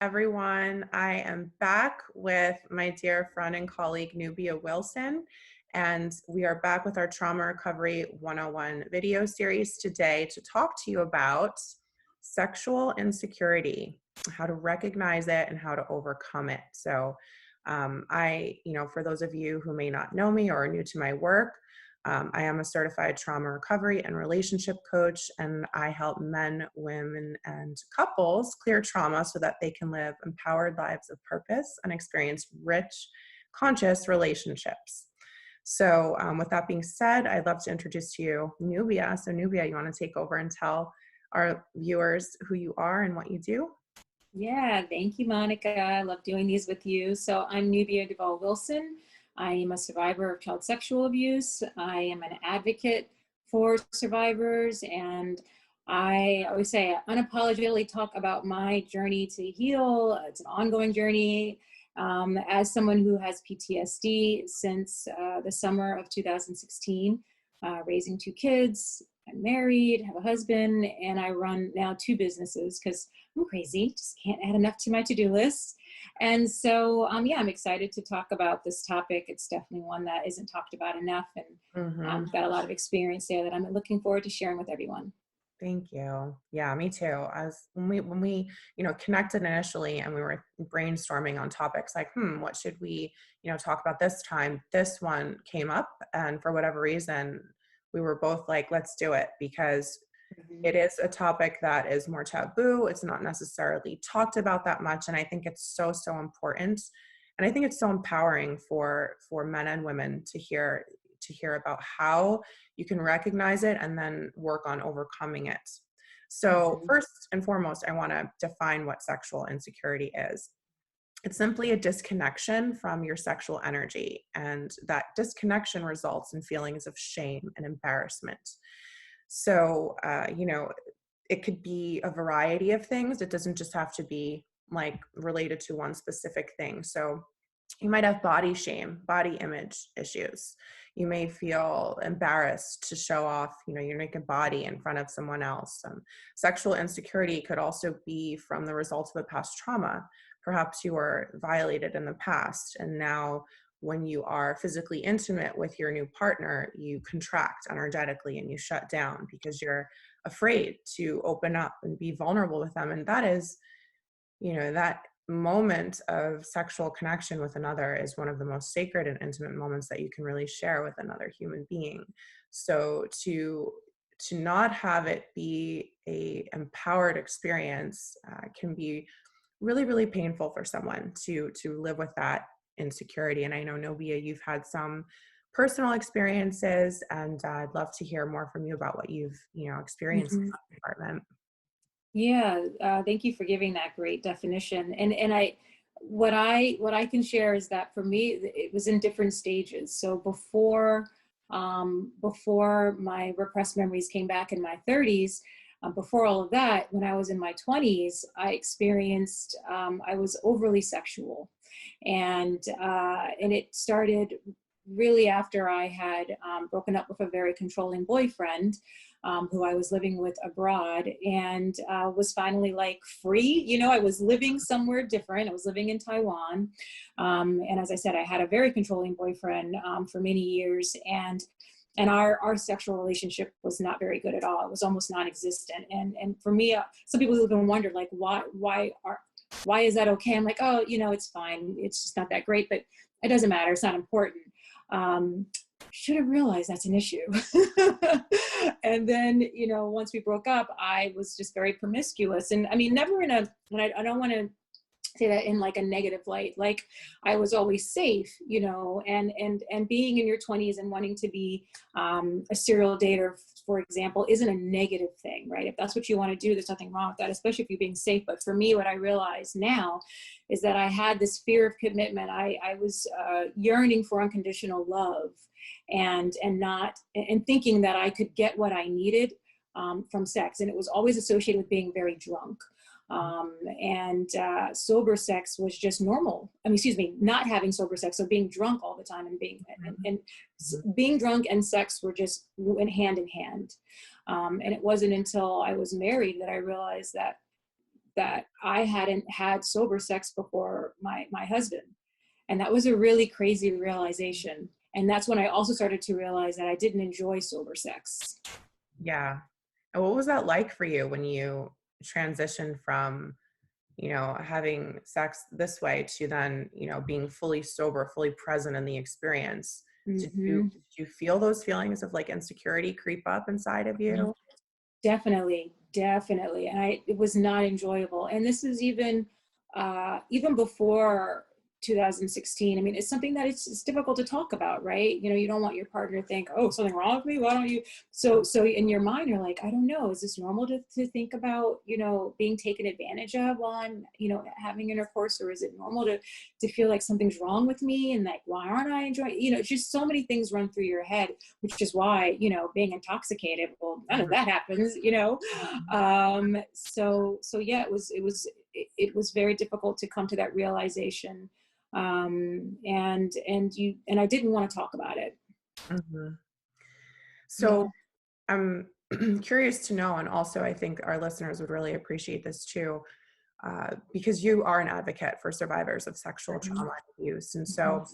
everyone. I am back with my dear friend and colleague, Nubia Wilson, and we are back with our Trauma Recovery 101 video series today to talk to you about sexual insecurity, how to recognize it and how to overcome it. So for those of you who may not know me or are new to my work, I am a certified trauma recovery and relationship coach, and I help men, women, and couples clear trauma so that they can live empowered lives of purpose and experience rich, conscious relationships. So with that being said, I'd love to introduce to you Nubia. So Nubia, you want to take over and tell our viewers who you are and what you do? Yeah, thank you, Monica. I love doing these with you. So I'm Nubia Wilson. I am a survivor of child sexual abuse. I am an advocate for survivors, and I always say I unapologetically talk about my journey to heal. It's an ongoing journey. As someone who has PTSD since the summer of 2016, raising two kids, I'm married, have a husband, and I run now two businesses because I'm crazy, just can't add enough to my to-do list. And so, I'm excited to talk about this topic. It's definitely one that isn't talked about enough, and got a lot of experience there that I'm looking forward to sharing with everyone. Thank you. Yeah, me too. As when we connected initially and we were brainstorming on topics like, what should we, talk about this time? This one came up, and for whatever reason, we were both like, let's do it, because it is a topic that is more taboo. It's not necessarily talked about that much, and I think it's so important. And I think it's so empowering for men and women to hear about how you can recognize it and then work on overcoming it. So first and foremost, I want to define what sexual insecurity is. It's simply a disconnection from your sexual energy, and that disconnection results in feelings of shame and embarrassment. So, it could be a variety of things. It doesn't just have to be like related to one specific thing. So you might have body shame, body image issues. You may feel embarrassed to show off, your naked body in front of someone else. Sexual insecurity could also be from the results of a past trauma. Perhaps you were violated in the past, and now when you are physically intimate with your new partner, you contract energetically and you shut down because you're afraid to open up and be vulnerable with them. And that is, that moment of sexual connection with another is one of the most sacred and intimate moments that you can really share with another human being. So to not have it be a empowered experience can be really painful for someone to live with that insecurity. And I know, Nubia, you've had some personal experiences, and I'd love to hear more from you about what you've experienced in that department. Yeah, thank you for giving that great definition. And what I can share is that for me, it was in different stages. So before my repressed memories came back in my 30s, before all of that, when I was in my 20s, I experienced I was overly sexual, and it started really after I had broken up with a very controlling boyfriend who I was living with abroad, and was finally like free. I was living somewhere different. I was living in Taiwan. And as I said, I had a very controlling boyfriend for many years, and our sexual relationship was not very good at all. It was almost non-existent. And for me, some people even wondered, like, why is that okay? I'm like, oh, it's fine. It's just not that great, but it doesn't matter. It's not important. Should have realized that's an issue. And then, once we broke up, I was just very promiscuous. And I mean, never and I don't want to say that in like a negative light. Like, I was always safe, and being in your 20s and wanting to be a serial dater, for example, isn't a negative thing, right? If that's what you want to do, there's nothing wrong with that, especially if you're being safe. But for me, what I realize now is that I had this fear of commitment. I was yearning for unconditional love, and thinking that I could get what I needed from sex. And it was always associated with being very drunk. Sober sex was just normal. I mean, excuse me, not having sober sex. So being drunk all the time and being drunk and sex were just went hand in hand. And it wasn't until I was married that I realized that that I hadn't had sober sex before my husband. And that was a really crazy realization. And that's when I also started to realize that I didn't enjoy sober sex. Yeah. And what was that like for you when you transitioned from, having sex this way to then, being fully sober, fully present in the experience? Did you Hmm. did you feel those feelings of like insecurity creep up inside of you? Definitely, definitely. And it was not enjoyable. And this is even before 2016. I mean, it's something that it's difficult to talk about, right? You don't want your partner to think, oh, something wrong with me. Why don't you? So in your mind, you're like, I don't know. Is this normal to think about, being taken advantage of while I'm, having intercourse, or is it normal to feel like something's wrong with me? And like, why aren't I enjoying, just so many things run through your head, which is why, being intoxicated, well, none of Mhm. that happens. So yeah, it was very difficult to come to that realization. And I didn't want to talk about it. Mhm. Yeah. So I'm curious to know, and also I think our listeners would really appreciate this too, because you are an advocate for survivors of sexual Mhm. trauma and abuse. And Mhm. so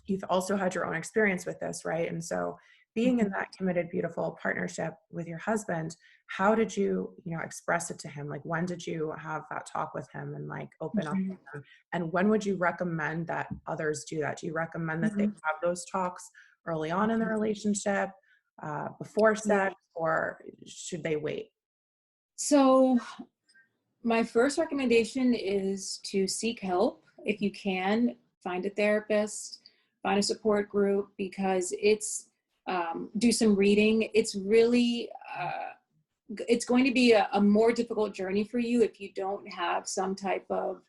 you've also had your own experience with this, right? And so being in Mhm. that committed, beautiful partnership with your husband, how did you, express it to him? Like, when did you have that talk with him and like open up Mhm. with him? And when would you recommend that others do that? Do you recommend that they Mhm. have those talks early on in the Mhm. relationship, before Yeah. sex, or should they wait? So my first recommendation is to seek help if you can. Find a therapist, find a support group, because do some reading. It's going to be a more difficult journey for you if you don't have some type of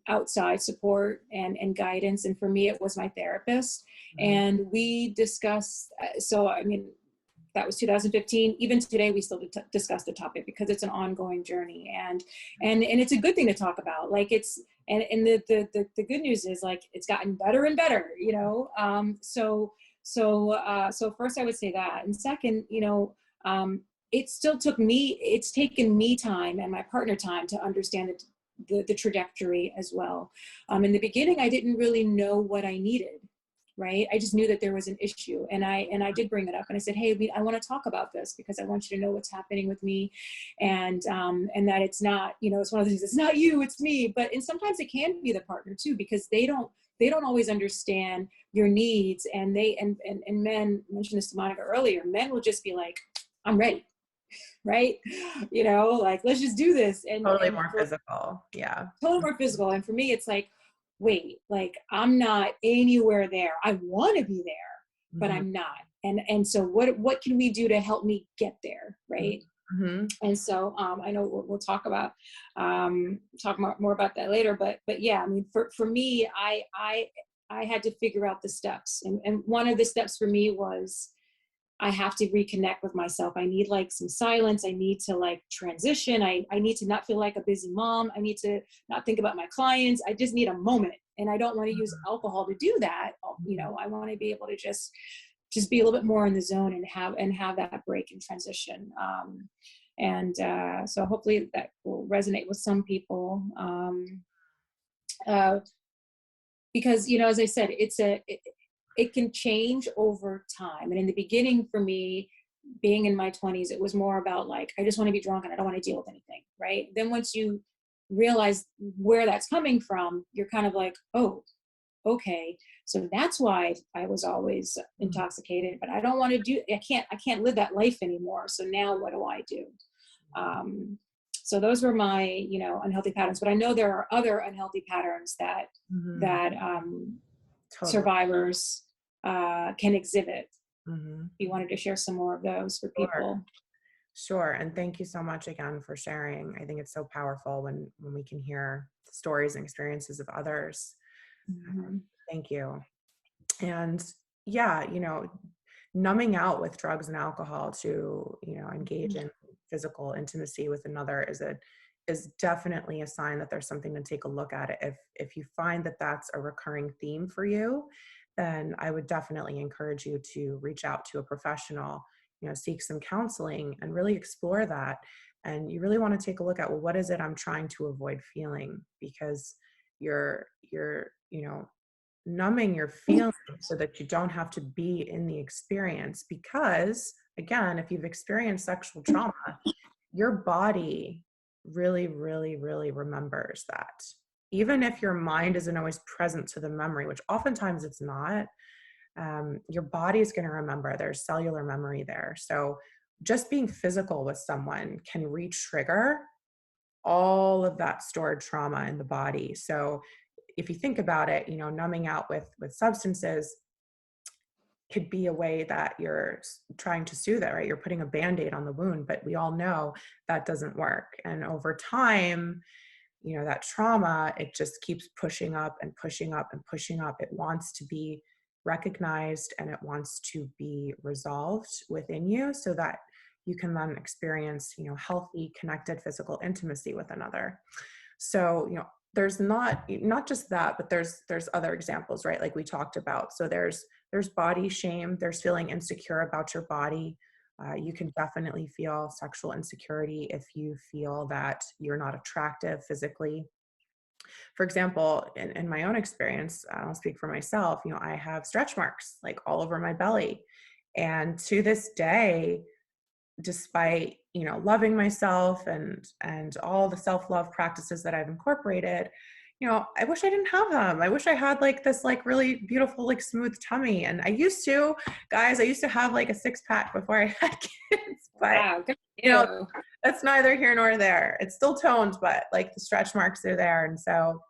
outside support and guidance. And for me, it was my therapist. Mhm. And we discussed, so I mean, that was 2015. Even today, we still discuss the topic because it's an ongoing journey, and it's a good thing to talk about. Like and the good news is, like, it's gotten better and better. So first I would say that, and second, it's taken me time and my partner time to understand the trajectory as well. In the beginning, I didn't really know what I needed. Right. I just knew that there was an issue, and I did bring it up, and I said, hey, I want to talk about this because I want you to know what's happening with me. And that it's not, it's one of the things, it's not you, it's me. And sometimes it can be the partner too, because they don't always understand your needs. And men, mentioned this to Monica earlier, men will just be like, I'm ready. Right. Like, let's just do this. And Totally and more for physical. Yeah. totally more physical. And for me, it's like, wait, like, I'm not anywhere there. I want to be there, but Mhm. I'm not. And so what can we do to help me get there? Right. Mhm. And so I know we'll talk more about that later. But yeah, I mean, for me, I had to figure out the steps. And one of the steps for me was, I have to reconnect with myself. I need like some silence. I need to like transition. I need to not feel like a busy mom. I need to not think about my clients. I just need a moment. And I don't want to use alcohol to do that. Mhm. I want to be able to just be a little bit more in the zone and have that break and transition. And so hopefully that will resonate with some people. Uh, because, as I said, it can change over time. And in the beginning, for me, being in my 20s, it was more about like, I just want to be drunk and I don't want to deal with anything. Right. Then once you realize where that's coming from, you're kind of like, oh, okay. So that's why I was always Mhm. intoxicated, but I don't want to I can't live that life anymore. So now what do I do? Um, so those were my, unhealthy patterns, but I know there are other unhealthy patterns that, Mhm. that, Totally. survivors, can exhibit. Mhm. You wanted to share some more of those for Sure. people. Sure. And thank you so much again for sharing. I think it's so powerful when we can hear stories and experiences of others. Mhm. Thank you. And yeah, numbing out with drugs and alcohol to, engage in physical intimacy with another is definitely a sign that there's something to take a look at. If you find that that's a recurring theme for you, then I would definitely encourage you to reach out to a professional, seek some counseling and really explore that. And you really want to take a look at, well, what is it I'm trying to avoid feeling? Because you're, numbing your feelings so that you don't have to be in the experience. Because again, if you've experienced sexual trauma, your body really, really, really remembers that. Even if your mind isn't always present to the memory, which oftentimes it's not, your body is going to remember. There's cellular memory there. So just being physical with someone can re-trigger all of that stored trauma in the body. So if you think about it, numbing out with substances could be a way that you're trying to soothe it, right? You're putting a band-aid on the wound, but we all know that doesn't work. And over time, that trauma, it just keeps pushing up and pushing up and pushing up. It wants to be recognized and it wants to be resolved within you so that you can then experience, healthy, connected physical intimacy with another. So, there's not just that, but there's other examples, right? Like we talked about. So there's body shame, there's feeling insecure about your body. You can definitely feel sexual insecurity if you feel that you're not attractive physically. For example, in my own experience, I'll speak for myself, I have stretch marks like all over my belly. And to this day, despite, loving myself and all the self-love practices that I've incorporated, I wish I didn't have them. I wish I had like this like really beautiful, like smooth tummy. And I used to, guys, I used to have like a six pack before I had kids, but Wow, good for you know, you. that's neither here nor there. It's still toned, but like the stretch marks are there. And so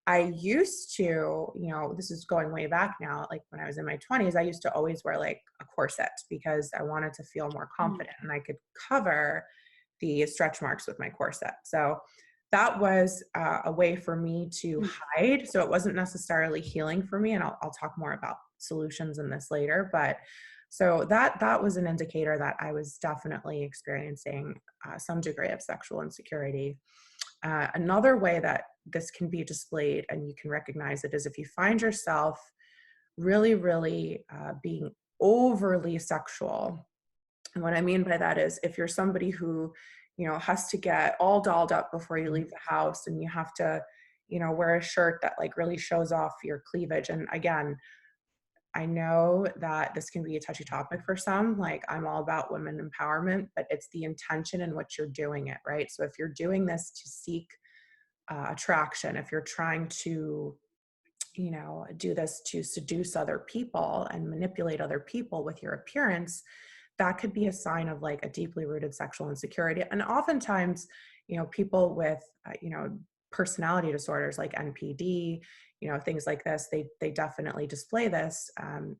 I used to, this is going way back now, like when I was in my 20s, I used to always wear like a corset because I wanted to feel more confident and I could cover the stretch marks with my corset. So that was a way for me to hide. So it wasn't necessarily healing for me. And I'll talk more about solutions in this later. But so that was an indicator that I was definitely experiencing some degree of sexual insecurity. Another way that this can be displayed and you can recognize it is if you find yourself really, really being overly sexual. And what I mean by that is if you're somebody who, has to get all dolled up before you leave the house and you have to, wear a shirt that like really shows off your cleavage. And again, I know that this can be a touchy topic for some. Like I'm all about women empowerment, but it's the intention in which you're doing it, right? So if you're doing this to seek attraction, if you're trying to, do this to seduce other people and manipulate other people with your appearance, that could be a sign of like a deeply rooted sexual insecurity. And oftentimes, people with, personality disorders like NPD, things like this, they definitely display this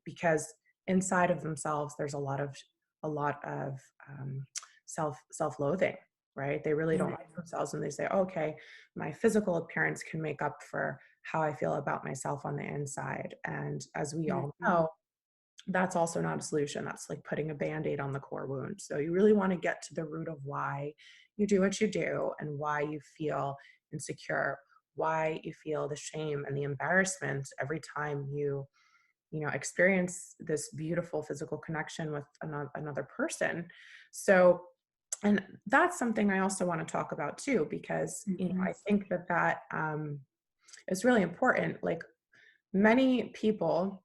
because inside of themselves, there's a lot of self-loathing, right? They really don't like themselves and they say, okay, my physical appearance can make up for how I feel about myself on the inside. And as we all know, that's also not a solution. That's like putting a band-aid on the core wound. So you really want to get to the root of why you do what you do and why you feel insecure, why you feel the shame and the embarrassment every time you experience this beautiful physical connection with another person. So, and that's something I also want to talk about too, because, I think that is really important. Like many people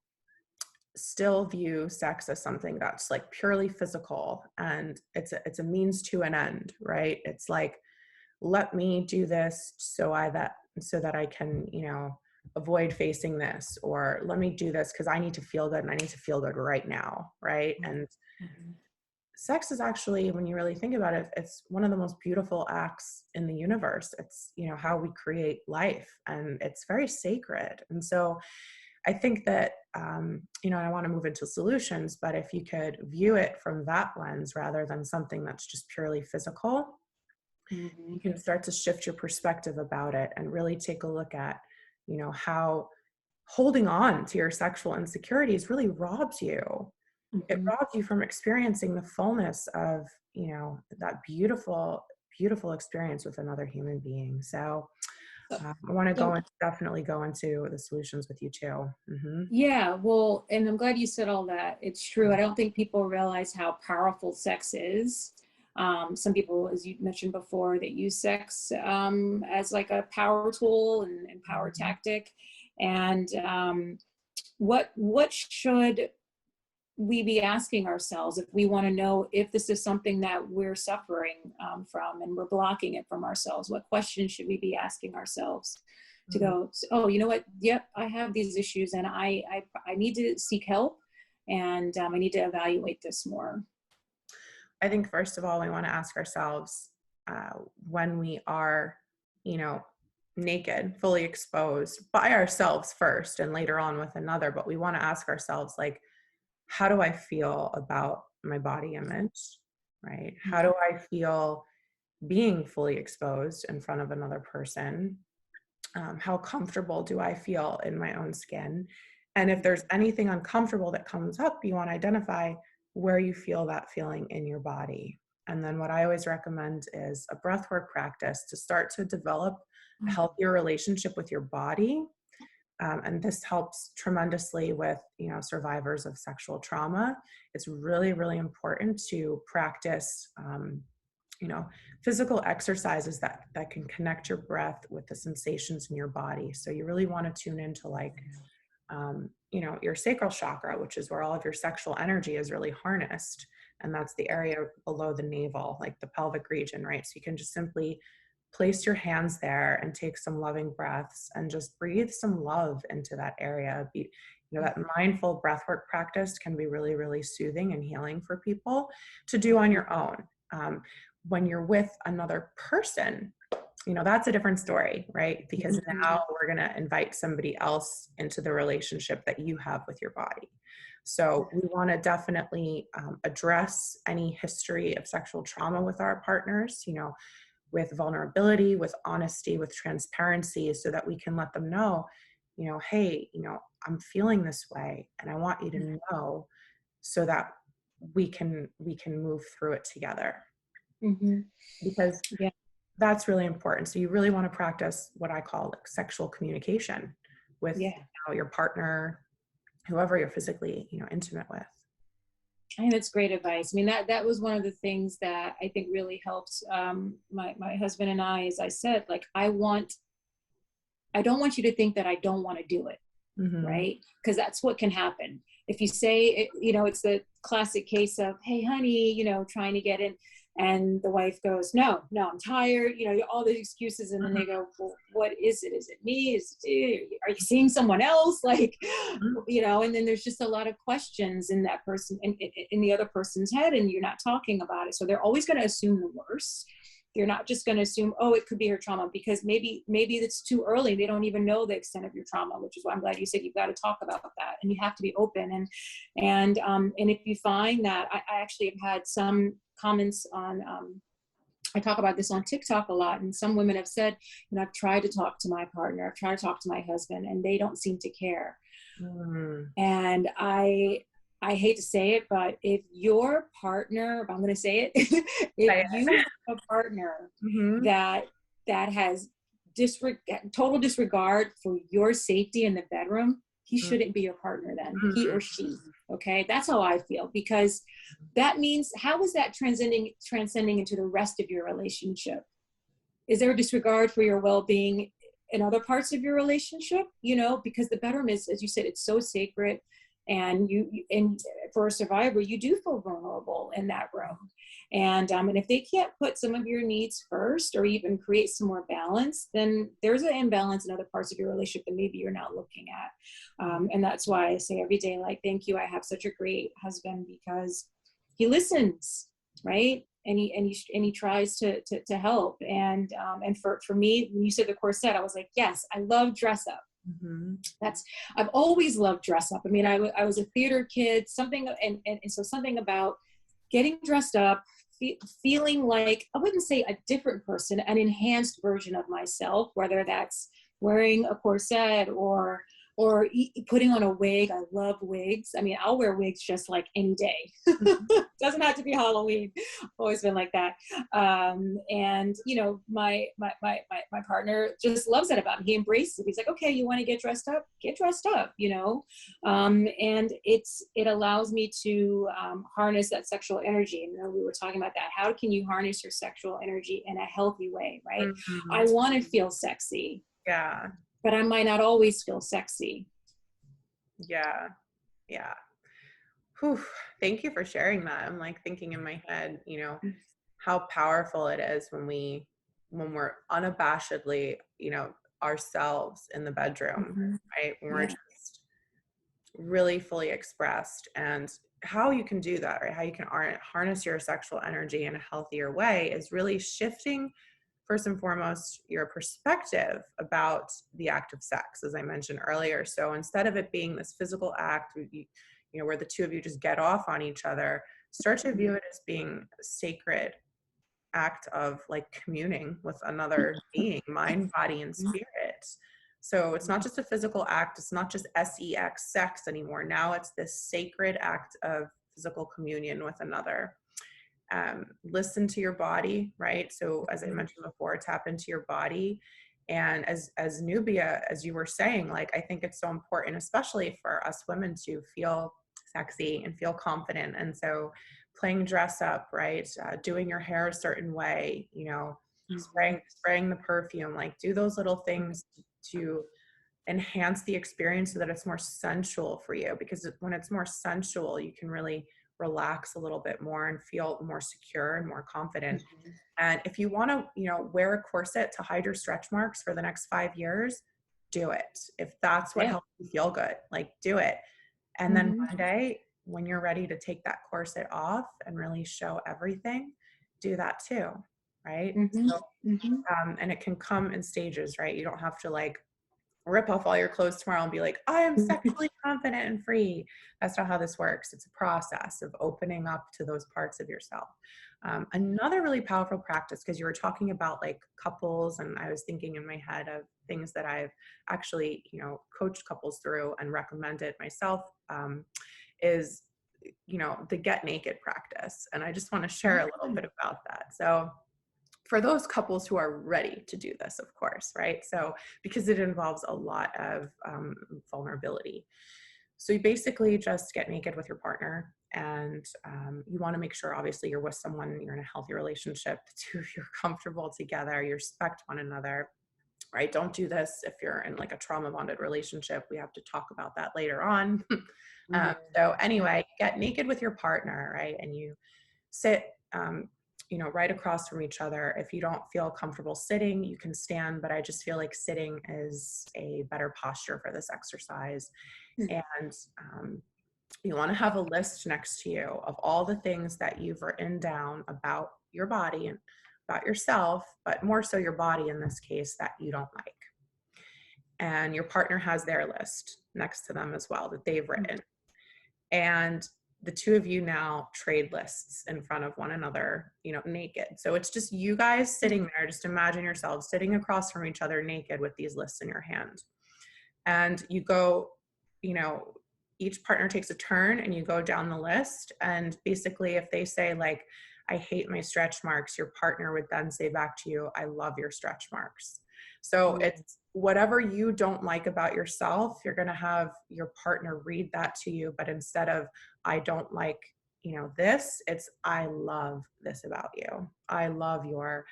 still view sex as something that's like purely physical and it's a means to an end, right? It's like, let me do this so that I can, avoid facing this, or let me do this because I need to feel good and I need to feel good right now, right? And sex is actually, when you really think about it, it's one of the most beautiful acts in the universe. It's, how we create life and it's very sacred. And so I think that, I want to move into solutions, but if you could view it from that lens rather than something that's just purely physical, you can start to shift your perspective about it and really take a look at, how holding on to your sexual insecurities really robs you. It robs you from experiencing the fullness of, that beautiful, beautiful experience with another human being. So I want to So, definitely go into the solutions with you too. yeah, well, and I'm glad you said all that. It's true. I don't think people realize how powerful sex is. Some people, as you mentioned before, that use sex as like a power tool and power tactic. And what should we be asking ourselves if we want to know if this is something that we're suffering from and we're blocking it from ourselves? What questions should we be asking ourselves to go, oh, you know what? Yep, I have these issues and I need to seek help, and I need to evaluate this more. I think first of all, we want to ask ourselves when we are, you know, naked, fully exposed by ourselves first and later on with another, but we want to ask ourselves, like, how do I feel about my body image, right? How do I feel being fully exposed in front of another person? How comfortable do I feel in my own skin? And if there's anything uncomfortable that comes up, you want to identify where you feel that feeling in your body. And then what I always recommend is a breathwork practice to start to develop a healthier relationship with your body. And this helps tremendously with, survivors of sexual trauma. It's really, really important to practice, physical exercises that can connect your breath with the sensations in your body. So you really want to tune into your sacral chakra, which is where all of your sexual energy is really harnessed. And that's the area below the navel, like the pelvic region, right? So you can just simply place your hands there and take some loving breaths and just breathe some love into that area. That mindful breathwork practice can be really, really soothing and healing for people to do on your own. When you're with another person, that's a different story, right? Because now we're going to invite somebody else into the relationship that you have with your body. So we want to definitely address any history of sexual trauma with our partners, with vulnerability, with honesty, with transparency, so that we can let them know, hey, I'm feeling this way and I want you to know, so that we can move through it together. Because that's really important. So you really want to practice what I call like sexual communication with your partner, whoever you're physically, intimate with. I think that's great advice. I mean, that was one of the things that I think really helped my husband and I, as I said, like, I don't want you to think that I don't want to do it. Right? Because that's what can happen. If you say, it's the classic case of, hey, honey, trying to get in. And the wife goes, no, I'm tired, all the excuses. And then they go, well, what is it? Is it me? Are you seeing someone else? Like, and then there's just a lot of questions in that person, in the other person's head, and you're not talking about it. So they're always going to assume the worst. You're not just going to assume, oh, it could be her trauma, because maybe it's too early. They don't even know the extent of your trauma, which is why I'm glad you said you've got to talk about that, and you have to be open. And if you find that, I actually have had some comments on, I talk about this on TikTok a lot, and some women have said, I've tried to talk to my partner, I've tried to talk to my husband, and they don't seem to care. And I hate to say it, but if your partner, I'm going to say it, if you have a partner that has total disregard for your safety in the bedroom, he shouldn't be your partner then, he or she. Okay. That's how I feel, because that means, how is that transcending into the rest of your relationship? Is there a disregard for your well-being in other parts of your relationship? Because the bedroom is, as you said, it's so sacred. And and for a survivor, you do feel vulnerable in that room. And if they can't put some of your needs first, or even create some more balance, then there's an imbalance in other parts of your relationship that maybe you're not looking at. And that's why I say every day, like, thank you, I have such a great husband, because he listens, right? And he tries to help. And for me, when you said the corset, I was like, yes, I love dress up. I've always loved dress up. I mean, I was a theater kid, so something about getting dressed up, feeling like, I wouldn't say a different person, an enhanced version of myself, whether that's wearing a corset or or putting on a wig. I love wigs. I mean, I'll wear wigs just like any day. Mhm. Doesn't have to be Halloween. Always been like that. And you know, my partner just loves that about me. He embraces it. He's like, okay, you want to get dressed up, you know. And it allows me to harness that sexual energy. And you know, we were talking about that. How can you harness your sexual energy in a healthy way, right? I Mhm. want to feel sexy, Yeah. but I might not always feel sexy. Yeah. Yeah. Whew. Thank you for sharing that. I'm like thinking in my head, how powerful it is when we're unabashedly, ourselves in the bedroom, Mm-hmm. right? When we're Yeah. just really fully expressed, and how you can do that, right? How you can harness your sexual energy in a healthier way is really shifting, first and foremost, your perspective about the act of sex, as I mentioned earlier. So instead of it being this physical act, where the two of you just get off on each other, start to view it as being a sacred act of like communing with another being, mind, body, and spirit. So it's not just a physical act. It's not just sex, sex anymore. Now it's this sacred act of physical communion with another. Listen to your body, right? So as I mentioned before, tap into your body. And as Nubia, as you were saying, like, I think it's so important, especially for us women, to feel sexy and feel confident. And so playing dress up, right? Doing your hair a certain way, spraying the perfume, like do those little things to enhance the experience so that it's more sensual for you, because when it's more sensual, you can really relax a little bit more and feel more secure and more confident. And if you want to, wear a corset to hide your stretch marks for the next 5 years, do it. If that's what Yeah. helps you feel good, like do it. And then Mm-hmm. one day when you're ready to take that corset off and really show everything, do that too. Right. Mm-hmm. So, Mm-hmm. and it can come in stages, right? You don't have to like rip off all your clothes tomorrow and be like, I am sexually confident and free. That's not how this works. It's a process of opening up to those parts of yourself. Another really powerful practice, because you were talking about like couples, and I was thinking in my head of things that I've actually, coached couples through and recommended myself, is, the get naked practice. And I just want to share a little bit about that. So, for those couples who are ready to do this, of course, right? So, because it involves a lot of vulnerability. So, you basically just get naked with your partner, and you want to make sure, obviously, you're with someone, you're in a healthy relationship, the two of you are comfortable together, you respect one another, right? Don't do this if you're in like a trauma bonded relationship. We have to talk about that later on. So, anyway, get naked with your partner, right? And you sit, right across from each other. If you don't feel comfortable sitting, you can stand, but I just feel like sitting is a better posture for this exercise. And you want to have a list next to you of all the things that you've written down about your body and about yourself, but more so your body in this case, that you don't like. And your partner has their list next to them as well that they've written. And the two of you now trade lists in front of one another, naked. So it's just you guys sitting there. Just imagine yourselves sitting across from each other naked with these lists in your hand. And you go, each partner takes a turn and you go down the list. And basically, if they say, like, I hate my stretch marks, your partner would then say back to you, I love your stretch marks. So it's whatever you don't like about yourself, you're going to have your partner read that to you. But instead of, I don't like, this, it's, I love this about you. I love your,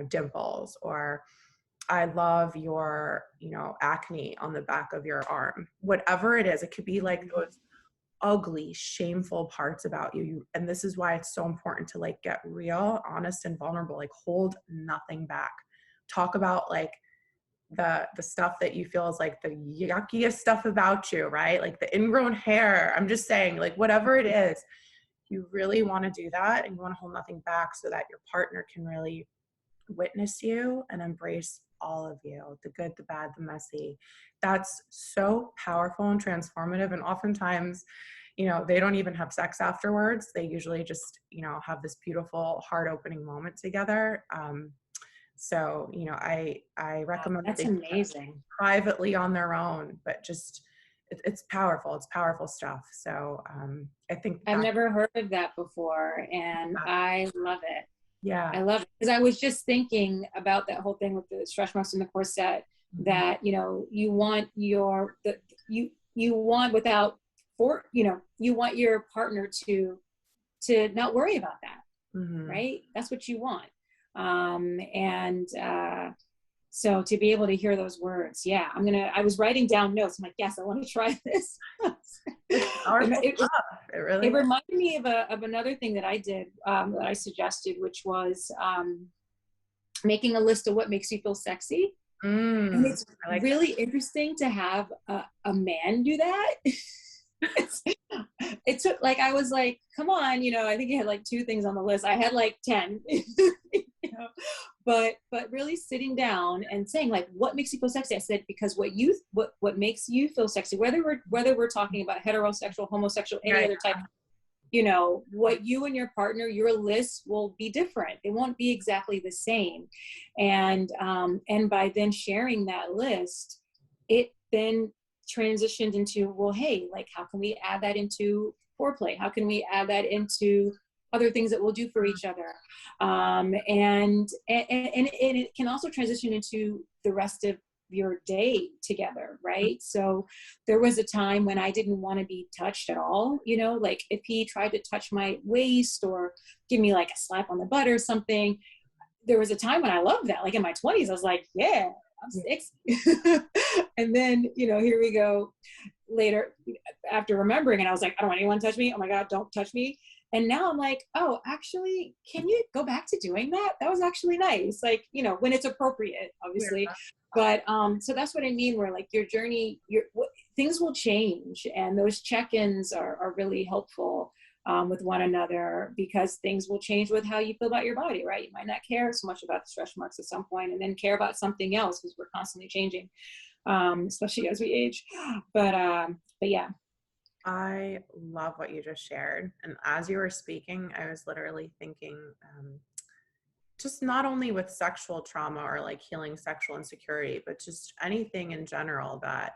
dimples, or I love your, acne on the back of your arm. Whatever it is, it could be like those ugly, shameful parts about you. And this is why it's so important to like get real, honest, and vulnerable. Like hold nothing back. Talk about like the stuff that you feel is like the yuckiest stuff about you, right? Like the ingrown hair. I'm just saying, like whatever it is, you really want to do that, and you want to hold nothing back so that your partner can really witness you and embrace all of you, the good, the bad, the messy. That's so powerful and transformative. And oftentimes, they don't even have sex afterwards. They usually just, have this beautiful heart opening moment together. So, I Wow, recommend that that's they do that amazing. privately on their own, but just it's powerful. It's powerful stuff. So, I think I've that, never heard of that before, and I love it. I yeah. love it because I was just thinking about that whole thing with the stretch marks and the corset. Mhm. That you want you want without you want your partner to not worry about that, Mhm. right? That's what you want. And so to be able to hear those words, yeah, I was writing down notes. I'm like, yes, I want to try this. It's powerful it, stuff. It really it is. reminded me of another thing that I did, that I suggested, which was making a list of what makes you feel sexy. And Mm, it's I like that. really interesting to have a man do that. it's, it took like, I was like, come on, I think you had like 2 things on the list. I had like 10, but really sitting down and saying like, what makes you feel sexy? I said, because what makes you feel sexy, whether we're talking about heterosexual, homosexual, Yeah, any other type, what you and your partner, your list will be different. It won't be exactly the same. And by then sharing that list, it then transitioned into, well, hey, like, how can we add that into foreplay? How can we add that into other things that we'll do for each other? And it can also transition into the rest of your day together, right? So there was a time when I didn't want to be touched at all, like if he tried to touch my waist or give me like a slap on the butt or something. There was a time when I loved that, like in my 20s, I was like, yeah, I'm yeah. sexy. And then, here we go later after remembering, and I was like, I don't want anyone to touch me. Oh my God, don't touch me. And now I'm like, oh, actually, can you go back to doing that? That was actually nice. Like, when it's appropriate, obviously. Yeah. But so that's what I mean, where like your journey, things will change, and those check-ins are really helpful with one another, because things will change with how you feel about your body, right? You might not care so much about the stretch marks at some point, and then care about something else, because we're constantly changing, especially as we age. But yeah. I love what you just shared. And as you were speaking, I was literally thinking, just not only with sexual trauma or like healing sexual insecurity, but just anything in general that,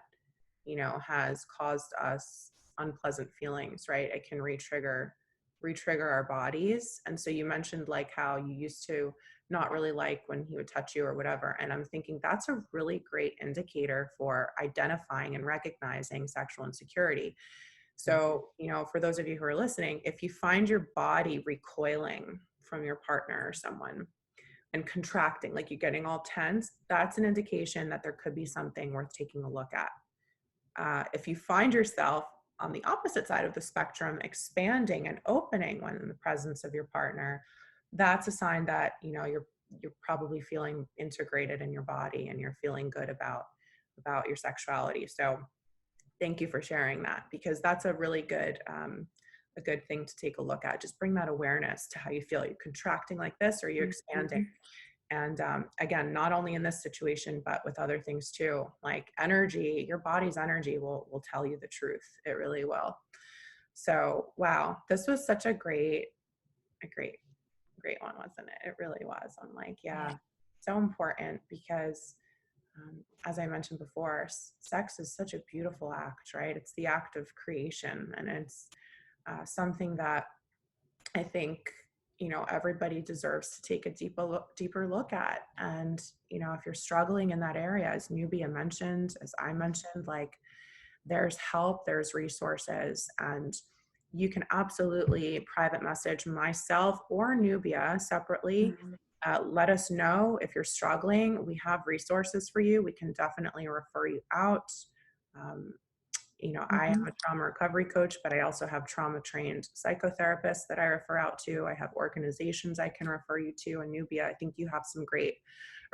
has caused us unpleasant feelings, right? It can re-trigger our bodies. And so you mentioned like how you used to not really like when he would touch you or whatever. And I'm thinking that's a really great indicator for identifying and recognizing sexual insecurity. So, for those of you who are listening, if you find your body recoiling from your partner or someone and contracting, like you're getting all tense, that's an indication that there could be something worth taking a look at. If you find yourself on the opposite side of the spectrum, expanding and opening when in the presence of your partner, that's a sign that you're probably feeling integrated in your body and you're feeling good about your sexuality. So thank you for sharing that, because that's a good thing to take a look at. Just bring that awareness to how you feel. You're contracting like this, or you're expanding. Mhm. And again, not only in this situation, but with other things too, like energy. Your body's energy will tell you the truth. It really will. So, wow, this was such a great one, wasn't it? It really was. I'm like, Yeah. yeah, so important, because as I mentioned before, sex is such a beautiful act, right? It's the act of creation, and it's something that I think everybody deserves to take a deeper look at. And if you're struggling in that area, as Nubia mentioned, as I mentioned, like there's help, there's resources, and you can absolutely private message myself or Nubia separately. Mhm. Let us know if you're struggling. We have resources for you. We can definitely refer you out. Um, I am Mhm. a trauma recovery coach, but I also have trauma trained psychotherapists that I refer out to. I have organizations I can refer you to. And Nubia, I think you have some great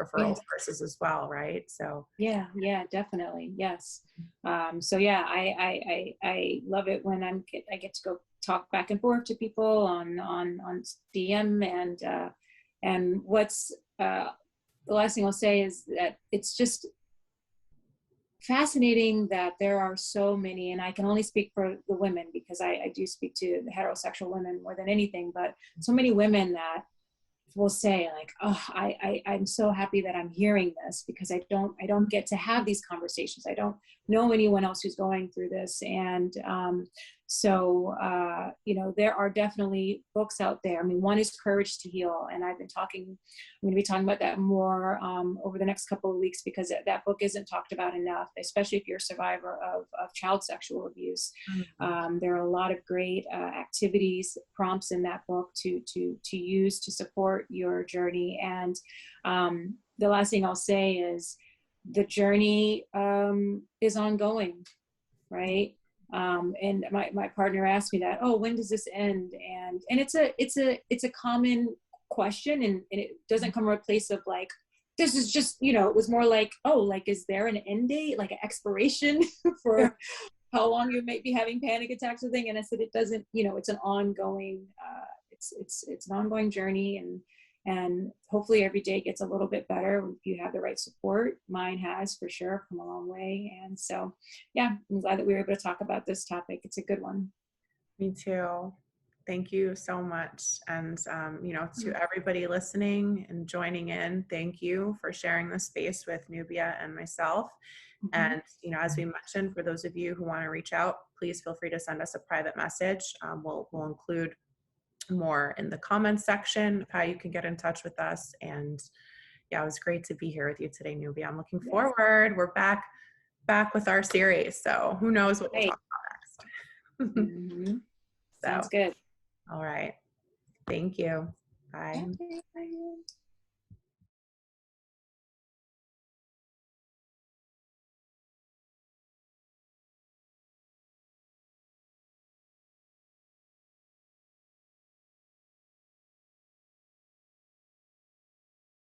referral Yeah. sources as well, right? So, Yeah, definitely. Yes. So yeah, I love it when I get to go talk back and forth to people on DM, and what's the last thing I'll say is that it's just fascinating that there are so many, and I can only speak for the women, because I do speak to the heterosexual women more than anything, but so many women that will say like, oh, I'm so happy that I'm hearing this, because I don't get to have these conversations. I don't know anyone else who's going through this. And you know, there are definitely books out there. I mean, one is Courage to Heal. And I'm going to be talking about that more over the next couple of weeks, because that book isn't talked about enough, especially if you're a survivor of child sexual abuse. There are a lot of great activities, prompts in that book to use to support your journey. And the last thing I'll say is the journey is ongoing, right? And my partner asked me that, oh, when does this end? And it's a common question, and it doesn't come from a place of like, this is just, you know, it was more like, oh, like, is there an end date, like an expiration for how long you may be having panic attacks or thing? And I said, it doesn't, you know, it's an ongoing, it's an ongoing journey, and hopefully every day gets a little bit better if you have the right support. Mine has, for sure, come a long way. And so, yeah, I'm glad that we were able to talk about this topic. It's a good one. Me too. Thank you so much. And, you know, to everybody listening and joining in, thank you for sharing this space with Nubia and myself. And, you know, as we mentioned, for those of you who want to reach out, please feel free to send us a private message. We'll include more in the comments section of how you can get in touch with us. And yeah, it was great to be here with you today, Nubia. I'm looking forward. We're back with our series. So who knows what we'll talk about next. Sounds good. All right. Thank you. Bye. Okay.